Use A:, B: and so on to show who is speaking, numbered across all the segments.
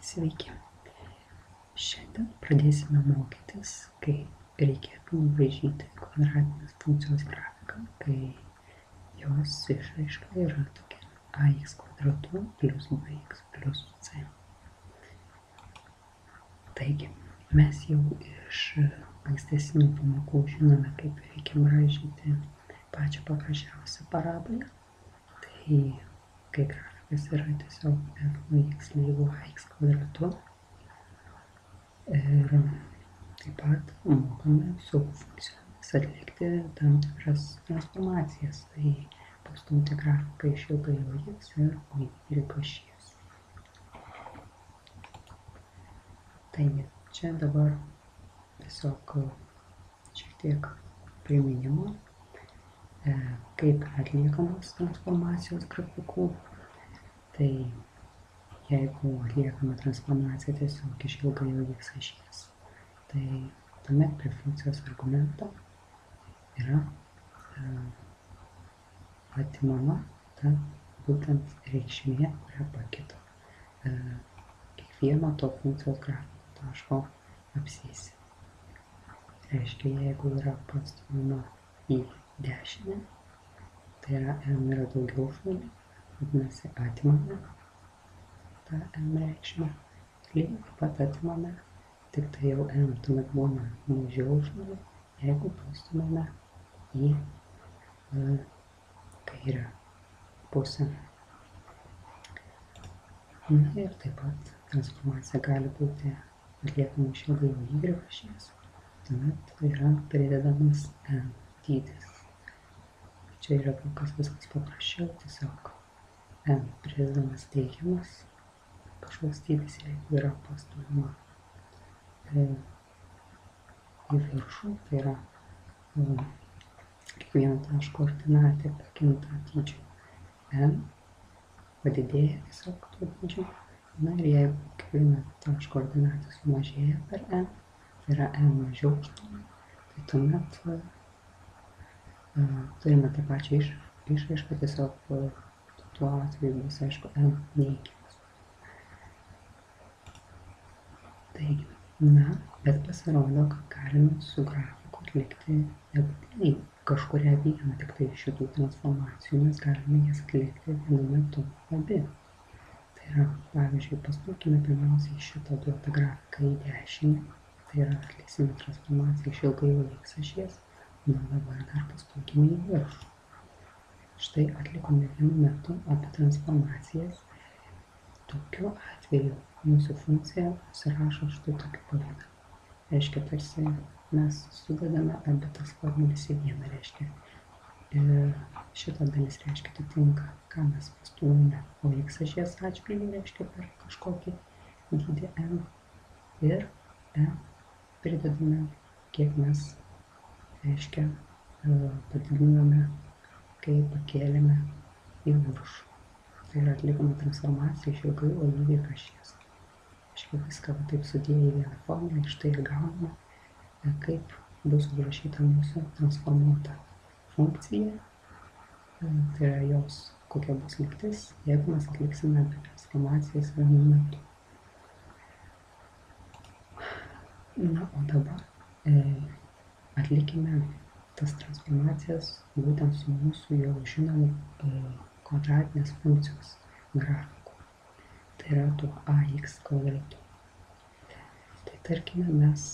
A: Sveiki. Šiandien pradėsime mokytis, kaip reikėtų nubraižyti kvadratinės funkcijos grafiką, kai jos išraiška yra tokia ax kvadratu plus bx plus c. Taigi, mes jau iš ankstesnių pamokų žinome, kaip reikia braižyti pačią paprasčiausią parabolę. Tai, kai grafikas yra tiesiog f nuo x lygu ax kvadratu. Ir taip pat mokame su funkcijomis atlikti tam tikras transformacijas. Tai pastumti grafiką iš ilgojo x ir y ašies. Taigi, čia dabar tiesiog šiek tiek priminimo, kaip atliekamos transformacijos grafikų. Tai jeigu atliekame transformaciją tiesiog iš ilgojo x ašies, tai tuomet prie funkcijos argumento yra atimama ta būtent reikšmė, kurią pakito kiekvieno to funkcijos grafiko taško apsėsi. Reiškia, jeigu yra pastumama į dešinę, tai yra m yra daugiau už nulį, vadinasi atimame tą m reikšmę, lygiai taip pat atimame, tik tai jau m tuomet būna mažiau už nulį, jeigu pastumame į kairę pusę. Na ir taip pat transformacija gali būti atliekama iš ilgojo y ašies, tuomet yra pridedamas n dydis. Čia yra kol kas viskas paprasčiau, tiesiog n pridedamas teigiamas kažkoks dydis, jeigu yra pastumama į viršų, tai yra kiekvieno taško koordinatė pakinta dydžiu n, padidėja tiesiog tuo dydžiu. Na ir jeigu kiekvieno taško koordinatė sumažėja per n, tai yra n mažiau už nulį, tai tuomet turime tą pačią išraišką, tiesiog tuo atveju bus, aišku, n neigiamas. Taigi, bet pasirodo, kad galime su grafiku atlikti nebūtinai kažkurią vieną tik tai šitų transformacijų, mes galime jas atlikti vienu metu abi. Tai yra, pavyzdžiui, pastumkime pirmiausiai šitą duotą grafiką į dešinę, tai yra atliksime transformaciją iš ilgojo x ašies, na dabar dar pastumkime į viršų. Štai atlikome vienu metu abi transformacijas. Tokiu atveju mūsų funkcija pasirašo štai tokiu pavidalu. Reiškia, tarsi mes sudedame abi tas formules į vieną, reiškia. Šita dalis reiškia atitinka, ką mes pastumėme o x ašies atžvilgiu, reiškia per kažkokį dydį n, ir n pridedame, kiek mes, reiškia, padidiname, kai pakėlėme į viršų. Tai yra atlikama transformacija iš ilgojo y ašies. Reiškia, viską taip sudėję į vieną formulę, ir štai ir gauname, kaip bus užrašyta mūsų transformuota funkcija. Tai yra jos, kokia bus lygtis, jeigu mes atliksime apie transformacijas vienu metu. Na, o dabar atlikime tas transformacijas būtent su mūsų jau žinomu kvadratinės funkcijos grafiku. Tai yra tuo ax kvadratu. Tai tarkime, mes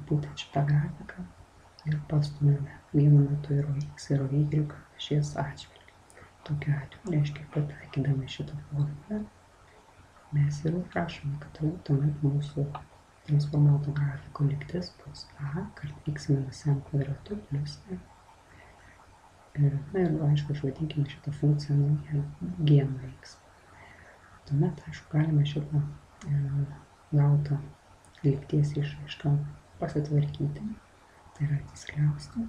A: būtent šitą grafiką ir pastumėme vienu metu ir x ir y ašies atžvilgiu. Tokiu atveju, reiškia, pataikydami šitą formulę, mes ir užrašome, kad tuomet mūsų transformuoto grafiko lygtis bus a kart x minus m kvadratu plus m. Na ir, aišku, išvadinkime šitą funkciją naują g nuo x. Tuomet, aišku, galime šitą gautą lygties išraišką pasitvarkyti, tai yra atsiskliausti.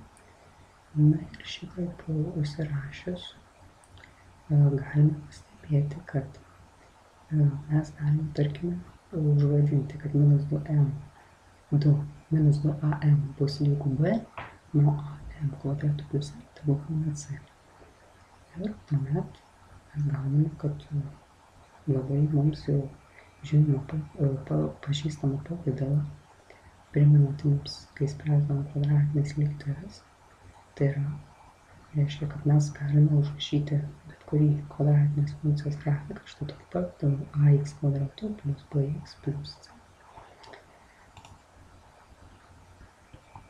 A: Na ir šitaip užsirašius galime pastebėti, kad mes galime, tarkime, užvadinti, kad minus 2am bus lygu b nuo am kvadratu plus m, tai būtų c. Ir tuomet mes gauname, kad labai mums jau žinomą pažįstamą pavidalą, primenantį mums, kai spręsdavom kvadratinės lygtis. Tai reiškia, kad mes galime užrašyti bet kurį kvadratinės funkcijos grafiką štai tokiu pavidalu ax kvadratu plus bx plus c.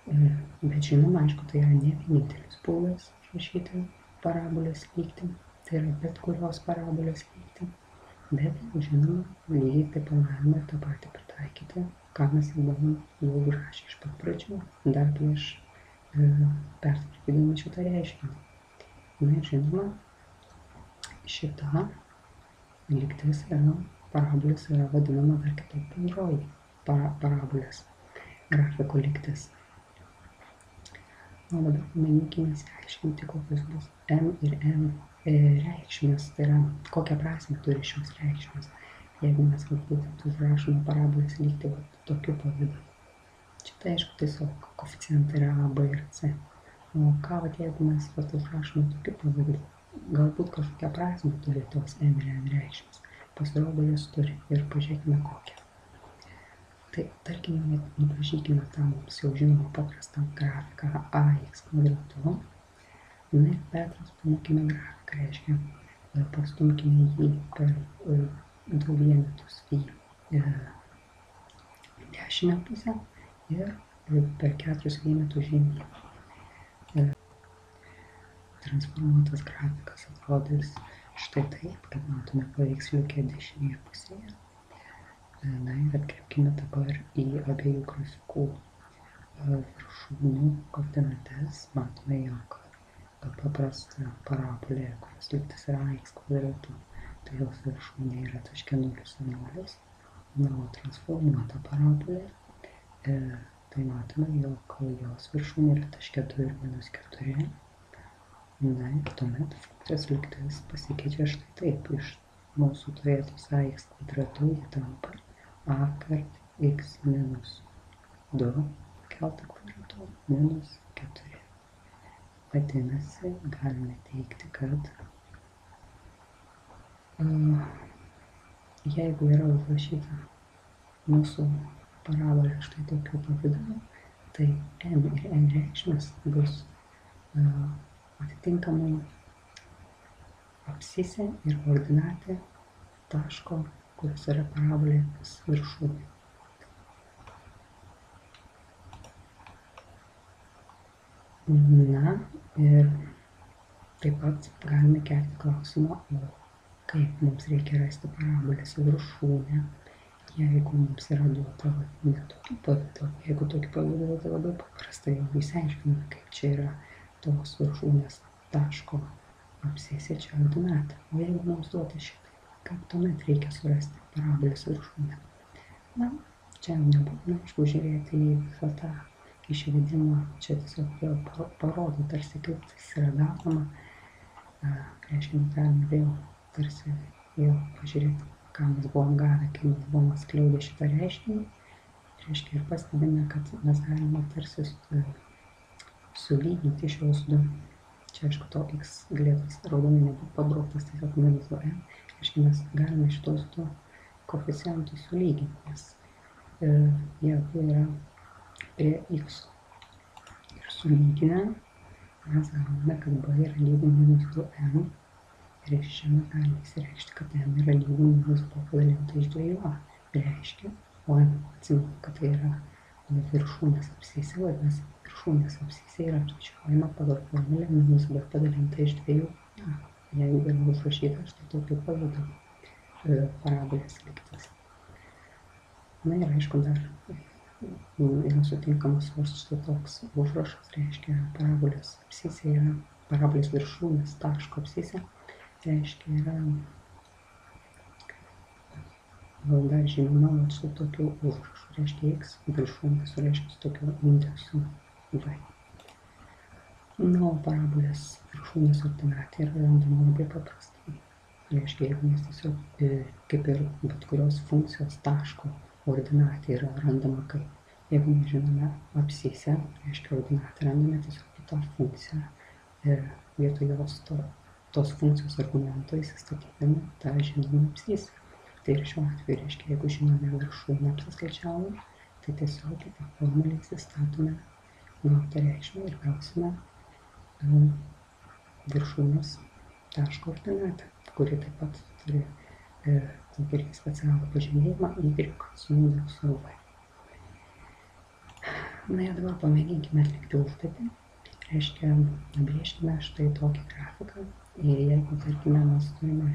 A: Bet žinoma, aišku, tai yra ne vienintelis būdas užrašyti parabolės lygtį, tai yra bet kurios parabolės lygtį, bet žinoma, lygiai taip pat galime tą patį pritaikyti, ką mes jau užrašę iš pat pradžių, dar prieš pertvarkydami šitą reiškinį. Na ir žinoma, šita lygtis parabolės yra vadinama dar kitaip bendroji parabolės grafiko lygtis. O dabar pamėginkime išsiaiškinti, kokios bus m ir n reikšmės, tai yra kokią prasmę turi šios reikšmės, jeigu mes būtent užrašome parabolės lygtį tokiu pavidalu. Čia tai aišku tiesiog koeficientai yra a, b ir c. O ką jeigu mes užrašome tokiu pavidalu, galbūt kažkokią prasmę turi tos m ir n reikšmės. Pasirodo, jos turi ir pažiūrėkime kokią. Tai tarkime, nubražykime tą mums jau žinomą paprastą grafiką ax kvadratu. Na ir pertransformuokime grafiką, reiškia, pastumkime jį per 2 vienetus į dešinę pusę ir per 4 vienetus žemyn. Transformuotas grafikas atrodys štai taip, kaip matome paveiksliuke dešinėje pusėje. Na ir atkreipkime dabar į abiejų grafikų viršūnių koordinates. Matome, jog paprasta parabolė, kurios lygtis yra ax kvadratu, tai jos viršūnė yra taške 0, 0. Na, o transformuota parabolė, tai matome, jog jos viršūnė yra taške 2 ir minus 4. Na ir tuomet funkcijos lygtis pasikeičia štai taip. Iš mūsų turėtos ax kvadratu jį tampa a kart x minus 2 keltą kvadratu minus 4. Vadinasi, galime teikti, kad jeigu yra užrašyta mūsų parabolė štai tokiu pavidalu, tai m ir n reikšmės bus atitinkamai abscisė ir ordinatė taško, kuris yra parabolės viršūnė. Na ir taip pat galime kelti klausimą, o kaip mums reikia rasti parabolės viršūnę, jeigu mums yra duota ne tokiu pavidalu. Jeigu tokiu pavidalu, tai labai paprastai jau išsiaiškiname, kaip čia yra tos viršūnės taško abscisė, čia ordinatė. O jeigu mums duota šitai, kaip tuomet reikia surasti parabolės viršūnę? Na, čia nebūtina, aišku, žiūrėti į visą tą išvedimą, čia tiesiog parodo tarsi, kaip tas yra daroma. Reiškia, galime vėl tarsi jau pažiūrėti, ką mes buvom gavę, kai mes buvom atskleidę šitą reiškinį. Reiškia, ir pastebime, kad mes galime tarsi sulyginti šios du. Čia, aišku, to x galėtas raudonai nebūtų pabrauktas, tiesiog minus 2n. Reiškia, mes galime šitos du koeficientus sulyginti, nes jie yra prie x. Ir sulyginę mes gauname, kad b yra lygu minus 2n. Ir iš čia mes galime įsireikšti, kad n yra lygu minus b padalinta iš 2a. Reiškia, o n atsimenu, kad tai yra viršūnės abscisė, vadinasi, viršūnės abscisė yra apskaičiuojama pagal formulę minus b padalinta iš 2a. Jeigu yra užrašyta štai tokiu pavidalu parabolės lygtis. Na ir aišku, dar yra sutinkamas štai toks užrašas, reiškia parabolės abscisė yra parabolės viršūnės taško abscisė, reiškia yra dar žinoma štai tokiu užrašu, reiškia x viršūnė sureiškia su tokiu indeksu v. Na, o parabolės viršūnės ordinatė yra randama labai paprastai. Reiškia, jeigu mes tiesiog kaip ir bet kurios funkcijos taško ordinatė yra randama kaip. Jeigu mes žinome abscisę, reiškia ordinatę randame tiesiog į tą funkciją ir vietoj jos tos funkcijos argumento įsistatydami tą žinomą abscisę. Tai ir šiuo atveju reiškia, jeigu žinome viršūnę apsiskaičiavom, tai tiesiog į tą formulę įsistatome gautą reikšmę ir gausime viršūnės taško ordinatę, kuri taip pat turi tokį specialų pažymėjimą y su indeksu v. Na ir dabar pamėginkime atlikti užduotį. Reiškia, nubrėžkime štai tokį grafiką ir jeigu, tarkime, mes turime